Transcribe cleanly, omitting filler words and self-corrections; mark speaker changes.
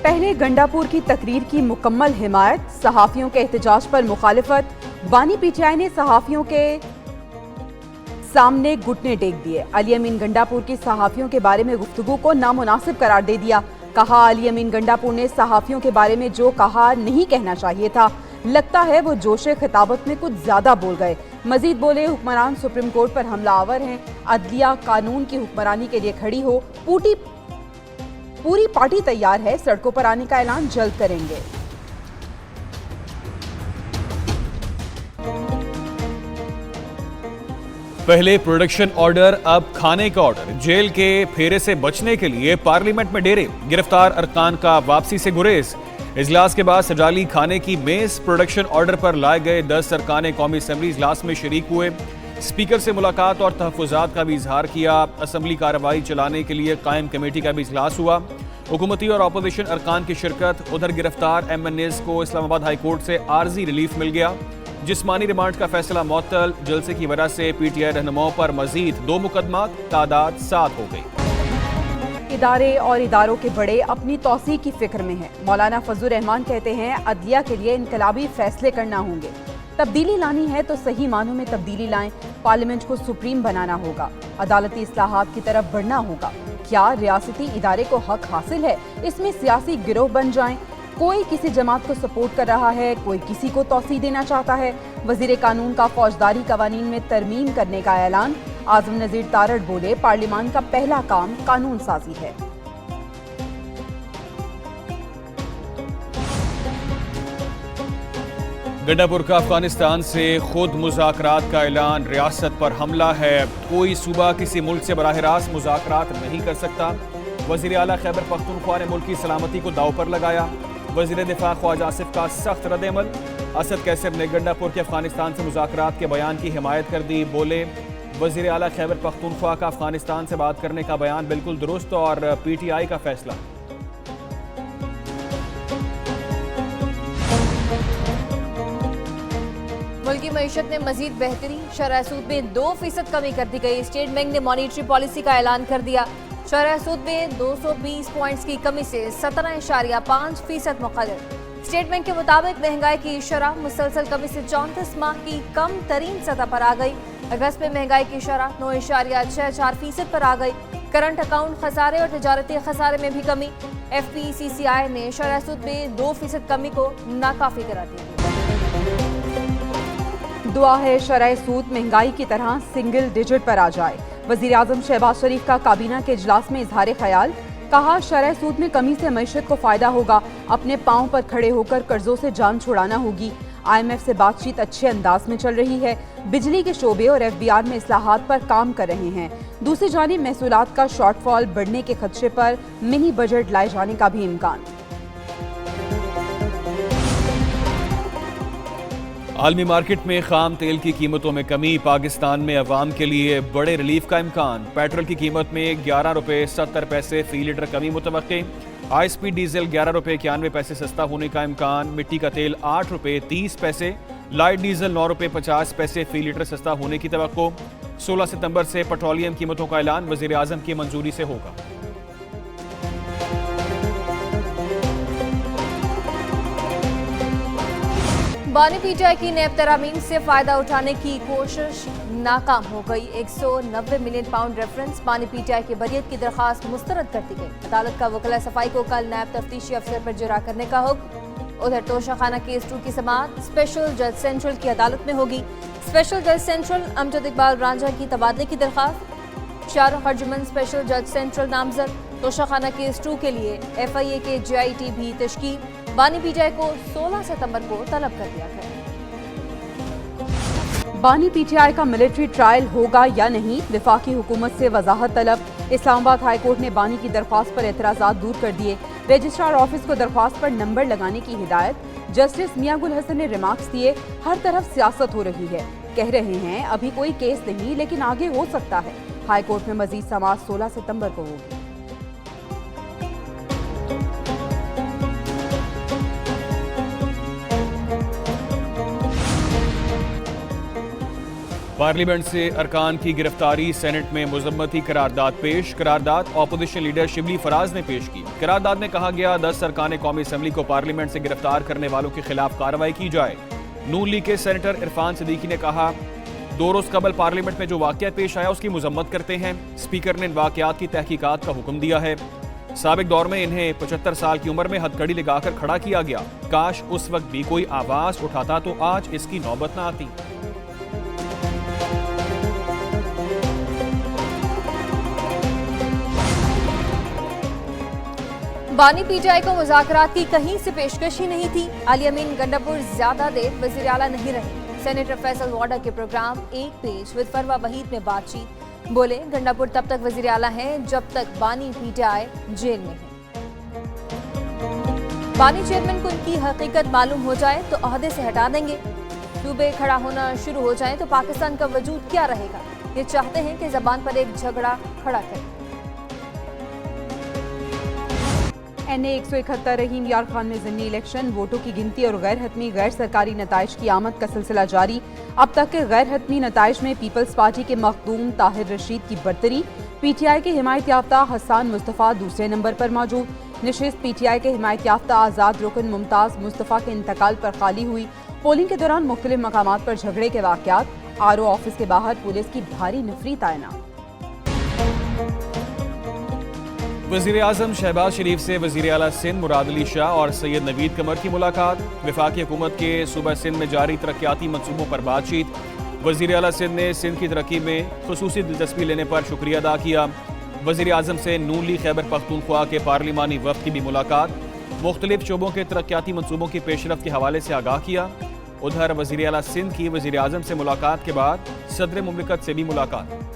Speaker 1: पहले गंडापुर की तकरीर की मुकम्मल हिमायत, सहाफियों के एहतजाज पर मुखालिफत। बानी पीटीआई ने सहाफियों के सामने घुटने टेक दिए। अली अमीन गंडापुर की सहाफियों के बारे में गुफ्तगू को नामुनासिब करार दे दिया। कहा, अली अमीन गंडापुर ने सहाफियों के बारे में जो कहा नहीं कहना चाहिए था। लगता है वो जोशे खिताबत में कुछ ज्यादा बोल गए। मजीद बोले, हुक्मरान सुप्रीम कोर्ट पर हमलावर हैं। अदलिया कानून की हुक्मरानी के लिए खड़ी हो। पूरी पार्टी तैयार है, सड़कों पर आने का ऐलान जल्द करेंगे।
Speaker 2: पहले प्रोडक्शन ऑर्डर, अब खाने का ऑर्डर। जेल के फेरे से बचने के लिए पार्लियामेंट में डेरे। गिरफ्तार अरकान का वापसी से गुरेज। इजलास के बाद सजाली खाने की मेज। प्रोडक्शन ऑर्डर पर लाए गए 10 अरकान कौमी असम्बली इजलास में शरीक हुए। स्पीकर से मुलाकात और तहफ़्फ़ुज़ात का भी इजहार किया। असम्बली कार्रवाई चलाने के लिए कायम कमेटी का भी इजलास हुआ। हुकूमती और अपोजिशन अरकान की शिरकत। उधर गिरफ्तार MNAs को इस्लामाबाद हाई कोर्ट से आर्जी रिलीफ मिल गया। जिस्मानी रिमांड का फैसला मुअत्तल। जलसे की वजह से PTI रहनुमाओं पर मजीद 2 मुकदमात, तादाद 7 हो गई।
Speaker 1: इदारे और इदारों के बड़े अपनी तौसी की फिक्र में हैं। मौलाना फजलुर रहमान कहते हैं, अदलिया के लिए इनकलाबी फैसले करना होंगे। तब्दीली लानी है तो सही मानों में तब्दीली लाएं। पार्लियामेंट को सुप्रीम बनाना होगा। अदालती इस्लाहात की तरफ बढ़ना होगा। क्या रियासती इदारे को हक हासिल है इसमें सियासी गिरोह बन जाएं? कोई किसी जमात को सपोर्ट कर रहा है, कोई किसी को तौसी देना चाहता है। वजीर कानून का फौजदारी कवानीन में तरमीम करने का ऐलान। आजम नजीर तारड़ बोले, पार्लियामान का पहला काम कानून साजी है।
Speaker 2: गंडापुर का अफगानिस्तान से खुद मुज़ाकरात का ऐलान। रियासत पर हमला है। कोई सूबा किसी मुल्क से बराह रास्त मुज़ाकरात नहीं कर सकता। वज़ीर आला खैबर पख्तूनख्वा ने मुल्क की सलामती को दाव पर लगाया। वज़ीर दिफा ख्वाजा आसिफ का सख्त रद्द-ए-अमल। असद कैसर ने गंडापुर के अफगानिस्तान से मुज़ाकरात के बयान की हिमायत कर दी। बोले, वज़ीर आला खैबर पख्तूनख्वा का अफगानिस्तान से बात करने का बयान बिल्कुल दुरुस्त और PTI का फैसला।
Speaker 3: मुल्की मईशत में मजीद बेहतरी। शरह सूद में 2% कमी कर दी गई। स्टेट बैंक ने मॉनिटरी पॉलिसी का ऐलान कर दिया। शरह सूद में 220 पॉइंट्स की कमी से 17.5% मुक़र्रर। स्टेट बैंक के मुताबिक महंगाई की शरह मुसलसल कमी से 34 माह की कम तरीन सतह पर आ गई। अगस्त में महंगाई की शरह 9.64% पर आ गई। करंट अकाउंट खसारे और तजारती खसारे में भी कमी। FPCCI ने शरह सूद में 2% कमी को नाकाफी करार दी।
Speaker 1: दुआ है शरह सूद महंगाई की तरह सिंगल डिजिट पर आ जाए। वजीर आजम शहबाज शरीफ का काबीना के इजलास में इजहार ख्याल। कहा, शरह सूद में कमी से मईशत को फायदा होगा। अपने पांव पर खड़े होकर कर्जों से जान छुड़ाना होगी। IMF से बातचीत अच्छे अंदाज में चल रही है। बिजली के शोबे और FBR में इस्लाहात पर काम कर रहे हैं। दूसरी जानिब महसूलात का शॉर्टफॉल बढ़ने के खदशे पर मिनी बजट लाए जाने का भी इम्कान।
Speaker 2: आलमी मार्केट में खाम तेल की कीमतों में कमी। पाकिस्तान में अवाम के लिए बड़े रिलीफ का इम्कान। पेट्रोल की कीमत में 11 रुपये 70 पैसे फी लीटर कमी मुतवक्के। हाई स्पीड डीजल 11 रुपये 91 पैसे सस्ता होने का इम्कान। मिट्टी का तेल 8 रुपये 30 पैसे। लाइट डीजल 9 रुपये 50 पैसे फी लीटर सस्ता होने की तवक्को। 16 सितंबर से पेट्रोलियम कीमतों का ऐलान वजीर आजम की मंजूरी से होगा।
Speaker 3: बानी PTI की नैब तरामीम से फायदा उठाने की कोशिश नाकाम हो गई। 190 मिलियन पाउंड रेफरेंस बानी PTI की बरियत की दरखास्त मुस्तरद कर दी गई। अदालत का वकला सफाई को कल नैब तफ्तीशी अफसर पर जरा करने का हुक्म। उधर तोशाखाना केस 2 की समाअत स्पेशल जज सेंट्रल की अदालत में होगी। स्पेशल जज सेंट्रल अमजद इकबाल रांझा की तबादले की दरखास्त। शाहरुख अर्जुमन स्पेशल जज सेंट्रल नामजद। तोशाखाना केस 2 के लिए FIA के JIT भी तश्कील। बानी PTI को 16 सितंबर को तलब कर दिया गया।
Speaker 1: बानी PTI का मिलिट्री ट्रायल होगा या नहीं, वफाकी हुकूमत से वजाहत तलब। इस्लामाबाद हाई कोर्ट ने बानी की दरख्वास्त पर एतराज़ात दूर कर दिए। रजिस्ट्रार ऑफिस को दरख्वास्त पर नंबर लगाने की हिदायत। जस्टिस मियां गुल हसन ने रिमार्क्स दिए, हर तरफ सियासत हो रही है। कह रहे हैं अभी कोई केस नहीं, लेकिन आगे हो सकता है। हाई कोर्ट में मजीद समाअत 16 सितंबर को होगी।
Speaker 2: पार्लियामेंट से अरकान की गिरफ्तारी, सेनेट में मुजम्मती करारदाद पेश। करारदाद ऑपोजिशन लीडर शिबली फराज ने पेश की। करारदाद में कहा गया 10 अरकान कौमी असम्बली को पार्लियामेंट से गिरफ्तार करने वालों के खिलाफ कार्रवाई की जाए। नून लीग के सेनेटर इरफान सिद्दीकी ने कहा 2 रोज कबल पार्लियामेंट में जो वाकया पेश आया उसकी मुजम्मत करते हैं। स्पीकर ने इन वाकयात की तहकीकात का हुक्म दिया है। साबिक दौर में इन्हें 75 साल की उम्र में हथकड़ी लगाकर खड़ा किया गया। काश उस वक्त भी कोई आवाज उठाता तो आज इसकी नौबत न आती।
Speaker 3: बानी पीटीआई को मुज़ाकरात की कहीं से पेशकश ही नहीं थी। अली अमीन गंडापुर ज्यादा देर वज़ीर आला नहीं रहे। सेनेटर फैसल वाडा के प्रोग्राम एक पेज विद फरवा वहीद में बातचीत। बोले गंडापुर तब तक वज़ीर आला हैं जब तक बानी पीटीआई जेल में है। बानी चेयरमैन को इनकी हकीकत मालूम हो जाए तो ओहदे से हटा देंगे। सूबे खड़ा होना शुरू हो जाए तो पाकिस्तान का वजूद क्या रहेगा। ये चाहते हैं कि जबान पर एक झगड़ा खड़ा करें।
Speaker 1: NA 171 रहीम यार खान में ज़िमनी इलेक्शन, वोटों की गिनती और गैर हतमी गैर सरकारी नताइज की आमद का सिलसिला जारी। अब तक के गैर हतमी नताइज में पीपल्स पार्टी के मखदूम ताहिर रशीद की बरतरी। PTI के हिमायत याफ्ता हसन मुस्तफ़ा दूसरे नंबर पर मौजूद। नशिस्त PTI के हिमायत याफ्ता आज़ाद रुकन मुमताज़ मुस्तफ़ा के इंतकाल पर खाली हुई। पोलिंग के दौरान मुख्तलिफ मकामात पर झगड़े के वाक़यात। RO ऑफिस के बाहर पुलिस की भारी नफरी तैनात।
Speaker 2: वज़ीर आज़म शहबाज शरीफ से वज़ीर आला सिंध मुराद अली शाह और सैयद नवीद कमर की मुलाकात। वफाकी हुकूमत के सूबा सिंध में जारी तरक्याती मंसूबों पर बातचीत। वज़ीर आला सिंध ने सिंध की तरक्की में खुसूसी दिलचस्पी लेने पर शुक्रिया अदा किया। वज़ीर आज़म से नून लीग खैबर पख्तूनख्वा के पार्लिमानी वफ़द की भी मुलाकात। मुख्तलिफ शोबों के तरक्याती मंसूबों की पेशरफ्त के हवाले से आगाह किया। उधर वज़ीर आला सिंध की वज़ीर आज़म से मुलाकात के बाद सदर मुमलिकत से भी मुलाकात।